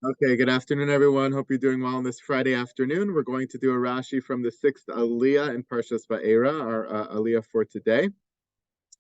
Okay, good afternoon, everyone. Hope you're doing well on this Friday afternoon. We're going to do a Rashi from the sixth Aliyah in Parshas Vaera, our Aliyah for today.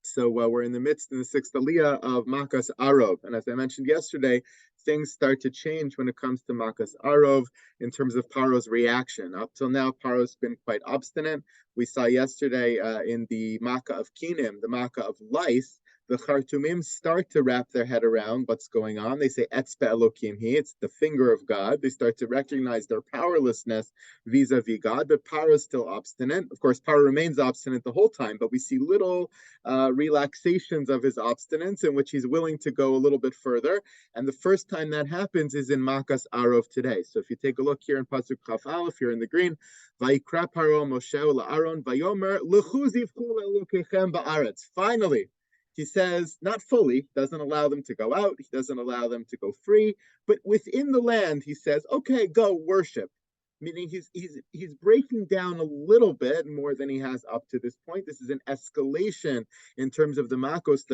So we're in the midst in the sixth Aliyah of Makas Arov. And as I mentioned yesterday, things start to change when it comes to Makas Arov in terms of Paro's reaction. Up till now, Paro's been quite obstinate. We saw yesterday in the Makkah of Kinim, the Makkah of lice, the Khartoumim start to wrap their head around what's going on. They say, Etzbe Elokim Hi, it's the finger of God. They start to recognize their powerlessness vis-a-vis God, but Paro is still obstinate. Of course, Paro remains obstinate the whole time, but we see little relaxations of his obstinance in which he's willing to go a little bit further. And the first time that happens is in Makas Arov today. So if you take a look here in Pasuk Chaf Aleph, here in the green, Vayikra Paro Moshe la'Aaron Vayomer L'chu zivchu le'Elokechem ba'aretz. Finally, he says, not fully, doesn't allow them to go out, he doesn't allow them to go free, but within the land, he says, okay, go worship. Meaning he's breaking down a little bit more than he has up to this point. This is an escalation in terms of the Makos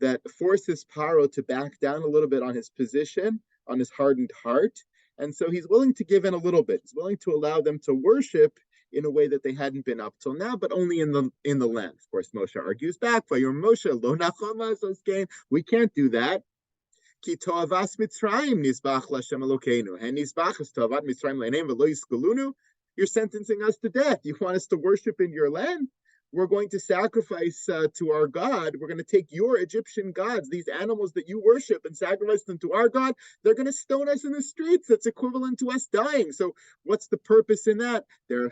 that forces Paro to back down a little bit on his position, on his hardened heart. And so he's willing to give in a little bit. He's willing to allow them to worship in a way that they hadn't been up till now, but only in the land. Of course, Moshe argues back, Moshe, lo nachom, we can't do that. Ki toavas Mitzrayim nizbach Lashem Elokeinu. And nizbach is toavat Mitzrayim le'neim v'lo yiskalunu. You're sentencing us to death. You want us to worship in your land? We're going to sacrifice to our God. We're going to take your Egyptian gods, these animals that you worship, and sacrifice them to our God. They're going to stone us in the streets. That's equivalent to us dying. So what's the purpose in that? We're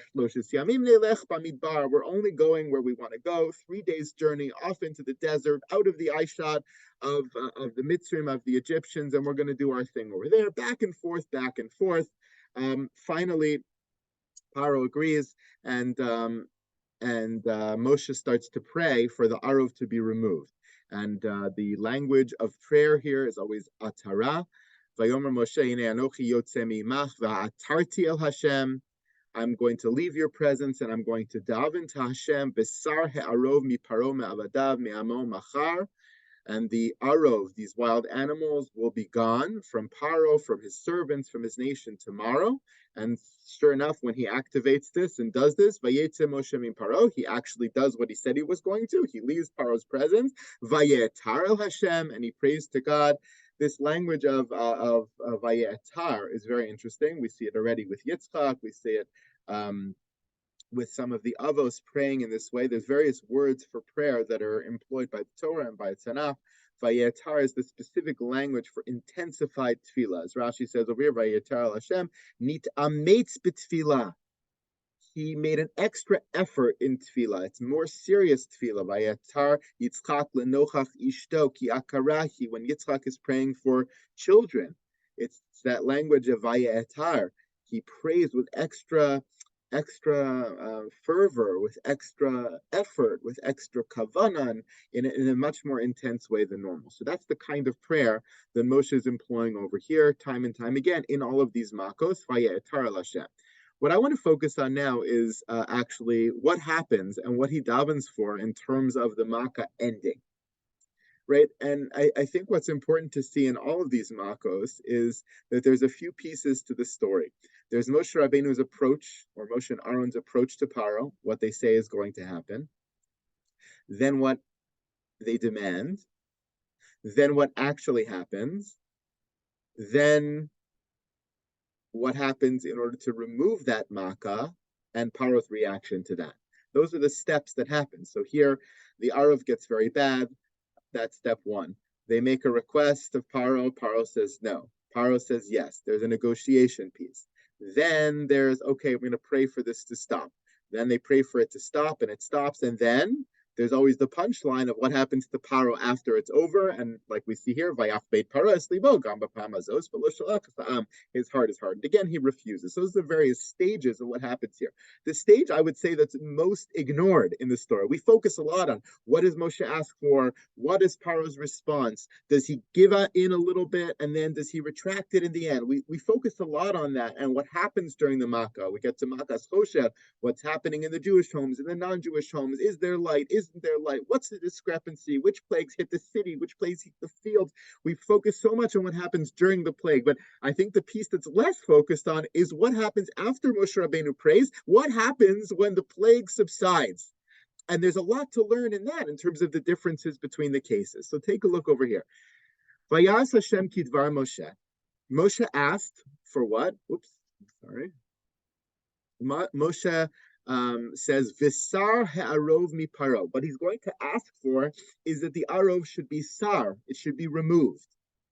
only going where we want to go. 3 days journey off into the desert, out of the eye shot of the Mitzrayim, of the Egyptians, and we're going to do our thing over there, back and forth, back and forth. Finally, Paro agrees, and Moshe starts to pray for the Arov to be removed. And the language of prayer here is always atara. Vayomer Moshe, Hine anochi yotze mimach va'atarti el Hashem. I'm going to leave your presence and I'm going to daven to Hashem. Besar he'arov mi paro me'avadav me'amo machar. And the Arov, these wild animals, will be gone from Paro, from his servants, from his nation tomorrow. And sure enough, when he activates this and does this, Vayetze Moshe min Paro, he actually does what he said he was going to. He leaves Paro's presence, Vayetar el Hashem, and he prays to God. This language of Vayetar is very interesting. We see it already with Yitzchak. We see it with some of the avos praying in this way. There's various words for prayer that are employed by the Torah and by the Tanakh. Vayetar is the specific language for intensified tefillah. As Rashi says over here, Vayetar al Hashem, nit ametz b'tefillah. He made an extra effort in tefillah. It's more serious tefillah. Vayetar Yitzchak lenochach ishto ki akarahi. When Yitzchak is praying for children, it's that language of Vayetar. He prays with extra fervor, with extra effort, with extra kavanan, in a much more intense way than normal. So that's the kind of prayer that Moshe is employing over here, time and time again, in all of these makos, Vayetar el Hashem. What I want to focus on now is actually what happens and what he davens for in terms of the Makkah ending. Right, and I think what's important to see in all of these makos is that there's a few pieces to the story. There's Moshe Rabbeinu's approach, or Moshe and Aaron's approach to Paro, what they say is going to happen. Then what they demand. Then what actually happens. Then what happens in order to remove that makkah and Paro's reaction to that. Those are the steps that happen. So here, the Arov gets very bad. That's step one. They make a request of Paro. Paro says no. Paro says yes. There's a negotiation piece. Then there's, okay, we're going to pray for this to stop. Then they pray for it to stop, and it stops. And then there's always the punchline of what happens to Paro after it's over. And like we see here, his heart is hardened. Again, he refuses. So those are the various stages of what happens here. The stage, I would say, that's most ignored in the story. We focus a lot on what does Moshe ask for? What is Paro's response? Does he give in a little bit? And then does he retract it in the end? We focus a lot on that and what happens during the Makkah. We get to Makkah's Choshev, what's happening in the Jewish homes, in the non-Jewish homes. Is there light? Is isn't there light? What's the discrepancy? Which plagues hit the city? Which plagues hit the fields? We focus so much on what happens during the plague, but I think the piece that's less focused on is what happens after Moshe Rabbeinu prays. What happens when the plague subsides? And there's a lot to learn in that in terms of the differences between the cases. So take a look over here. Vayas Hashem kidvar Moshe. Moshe asked for what? Oops, sorry. Moshe says, Visar ha'arov mi paro. What he's going to ask for is that the arov should be sar, it should be removed.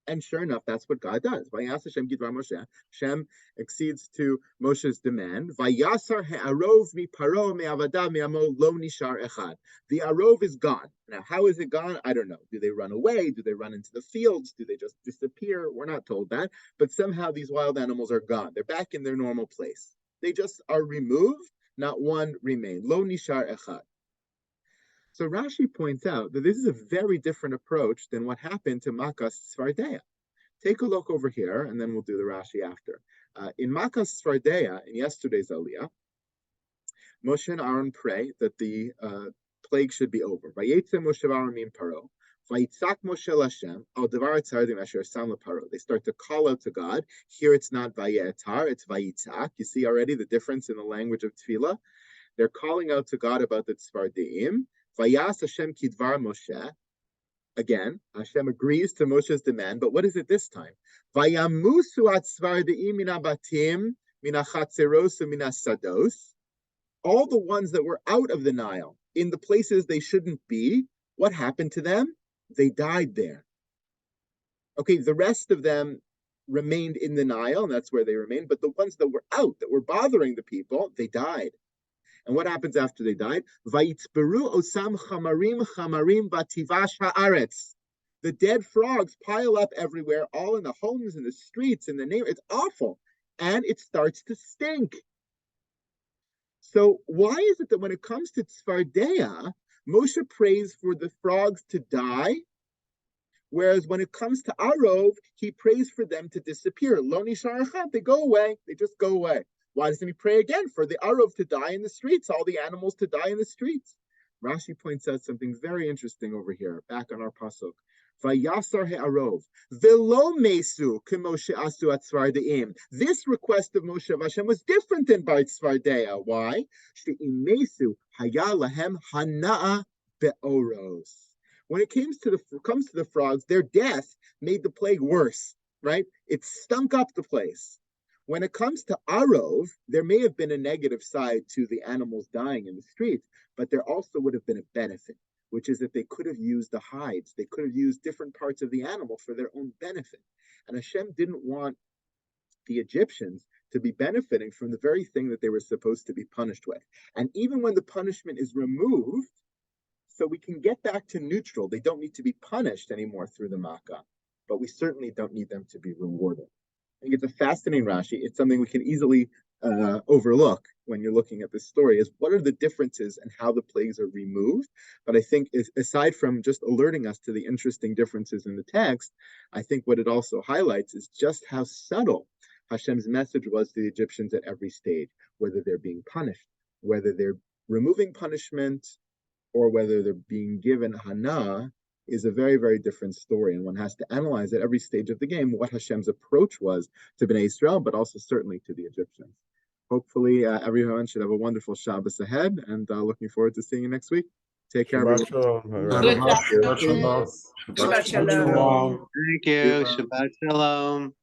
And sure enough, that's what God does. Vayas Hashem kidvar Moshe. Hashem accedes to Moshe's demand. Vayasar ha'arov mi paro me'avadav me'amo lo nishar echad. The arov is gone. Now, how is it gone? I don't know. Do they run away? Do they run into the fields? Do they just disappear? We're not told that. But somehow these wild animals are gone. They're back in their normal place. They just are removed. Not one remained. Lo nishar echad. So Rashi points out that this is a very different approach than what happened to Makas Tzvardeya. Take a look over here, and then we'll do the Rashi after. In Makas Tzvardeya, in yesterday's Aliyah, Moshe and Aaron pray that the plague should be over. Vayetze Moshe v'Aaron min paro, vayitzak Moshe l'Hashem al devar tzardim asher sam l'paro. They start to call out to God. Here it's not vayetar, it's vayitzak. You see already the difference in the language of tefillah. They're calling out to God about the tzvardeim. Vayas Hashem kidvar Moshe. Again, Hashem agrees to Moshe's demand, but what is it this time? Vayamusu atzvardeim min abatim min achatzeros min asados. All the ones that were out of the Nile, in the places they shouldn't be, what happened to them? They died there. Okay, the rest of them remained in the Nile, and that's where they remained, but the ones that were out, that were bothering the people, they died. And what happens after they died? Vayitzberu osam chamarim chamarim bativash haaretz. The dead frogs pile up everywhere, all in the homes, in the streets, in the neighborhood. It's awful. And it starts to stink. So why is it that when it comes to Tzvardeya, Moshe prays for the frogs to die, whereas when it comes to Arov, he prays for them to disappear? Lo nishar echad, they go away. They just go away. Why doesn't he pray again for the Arov to die in the streets, all the animals to die in the streets? Rashi points out something very interesting over here, back on our pasuk. Vayasar he'arov velo mesu k'Moshe asu atzvardeim. This request of Moshe of Hashem was different than by Tzvardeya. Why? She'im mesu haya lahem hana'a be'oros. When it comes to the frogs, their death made the plague worse. Right? It stunk up the place. When it comes to Arov, there may have been a negative side to the animals dying in the streets, but there also would have been a benefit, which is that they could have used the hides. They could have used different parts of the animal for their own benefit. And Hashem didn't want the Egyptians to be benefiting from the very thing that they were supposed to be punished with. And even when the punishment is removed, so we can get back to neutral, they don't need to be punished anymore through the Makkah, but we certainly don't need them to be rewarded. I think it's a fascinating Rashi. It's something we can easily overlook when you're looking at this story, is what are the differences and how the plagues are removed. But I think aside from just alerting us to the interesting differences in the text, I think what it also highlights is just how subtle Hashem's message was to the Egyptians at every stage, whether they're being punished, whether they're removing punishment, or whether they're being given hana, is a very, very different story. And one has to analyze at every stage of the game what Hashem's approach was to Bnei Israel, but also certainly to the Egyptians. Hopefully, everyone should have a wonderful Shabbos ahead, and looking forward to seeing you next week. Take care, Shabbat everyone. shalom. Shabbat shalom. Shabbat shalom. Shabbat shalom. Thank you. Shabbat shalom.